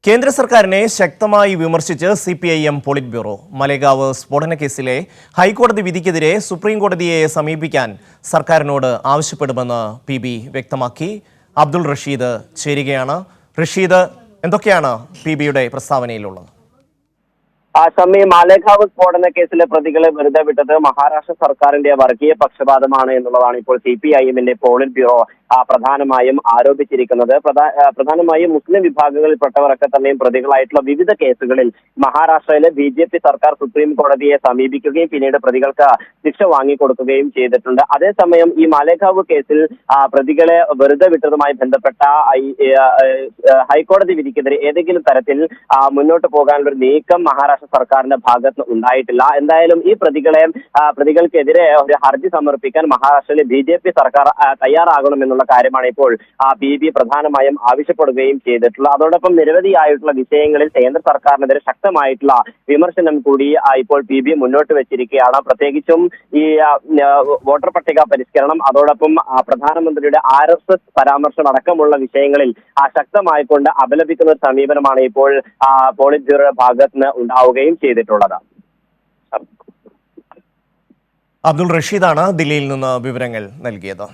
കേന്ദ്ര സർക്കാരിനെ ശക്തമായി വിമർശിച്ച് സിപിഐഎം പോളിറ്റ് ബ്യൂറോ. മലേഗാവ് സ്ഫോടന കേസിലെ ഹൈക്കോടതി വിധിക്കെതിരെ സുപ്രീം കോടതിയെ സമീപിക്കാൻ സർക്കാരിനോട് ആവശ്യപ്പെടുമെന്ന് പി.ബി. വ്യക്തമാക്കി. അബ്ദുൾ റഷീദ് ചേരുകയാണ്. റഷീദ്, എന്തൊക്കെയാണ് പി.ബിയുടെ പ്രസ്താവനയിലുള്ളത്? മാലേഗാവ് സ്ഫോടന കേസിലെ പ്രതികളെ വെറുതെ വിട്ടത് മഹാരാഷ്ട്ര സർക്കാരിന്റെ വർഗീയ പക്ഷപാതമാണ് എന്നുള്ളതാണ് ഇപ്പോൾ സിപിഐഎമ്മിന്റെ പോളിറ്റ് ബ്യൂറോ പ്രധാനമായും ആരോപിച്ചിരിക്കുന്നത്. പ്രധാനമായും മുസ്ലിം വിഭാഗങ്ങളിൽപ്പെട്ടവരൊക്കെ തന്നെയും പ്രതികളായിട്ടുള്ള വിവിധ കേസുകളിൽ മഹാരാഷ്ട്രയിലെ ബി.ജെ.പി. സർക്കാർ സുപ്രീം കോടതിയെ സമീപിക്കുകയും പിന്നീട് പ്രതികൾക്ക് ശിക്ഷ വാങ്ങിക്കൊടുക്കുകയും ചെയ്തിട്ടുണ്ട്. അതേസമയം ഈ മാലേഗാവ് കേസിൽ പ്രതികളെ വെറുതെ വിട്ടതുമായി ബന്ധപ്പെട്ട ഹൈക്കോടതി വിധിക്കെതിരെ ഏതെങ്കിലും തരത്തിൽ മുന്നോട്ട് പോകാനുള്ള ഒരു നീക്കം മഹാരാഷ്ട്ര സർക്കാരിന്റെ ഭാഗത്ത് ഉണ്ടായിട്ടില്ല. എന്തായാലും ഈ പ്രതികൾക്കെതിരെ ഒരു ഹർജി സമർപ്പിക്കാൻ മഹാരാഷ്ട്രയിലെ ബി.ജെ.പി. സർക്കാർ തയ്യാറാകണമെന്നുള്ള കാര്യമാണ് ഇപ്പോൾ പി.ബി. പ്രധാനമായും ആവശ്യപ്പെടുകയും ചെയ്തിട്ടുള്ളത്. അതോടൊപ്പം നിരവധിയായിട്ടുള്ള വിഷയങ്ങളിൽ കേന്ദ്ര സർക്കാരിനെതിരെ ശക്തമായിട്ടുള്ള വിമർശനം കൂടി ഇപ്പോൾ പി.ബി. മുന്നോട്ട് വെച്ചിരിക്കുകയാണ്. പ്രത്യേകിച്ചും ഈ വോട്ടർ പട്ടിക പരിഷ്കരണം, അതോടൊപ്പം പ്രധാനമന്ത്രിയുടെ RSS പരാമർശം അടക്കമുള്ള വിഷയങ്ങളിൽ ശക്തമായിക്കൊണ്ട് അപലപിക്കുന്ന ഒരു സമീപനമാണ് ഇപ്പോൾ പോളിറ്റ് ബ്യൂറോയുടെ ഭാഗത്ത് നിന്ന് ഉണ്ടാവുകയും ചെയ്തിട്ടുള്ളത്. അബ്ദുൾ റഷീദാണ് ദില്ലിയിൽ നിന്ന് വിവരങ്ങൾ നൽകിയത്.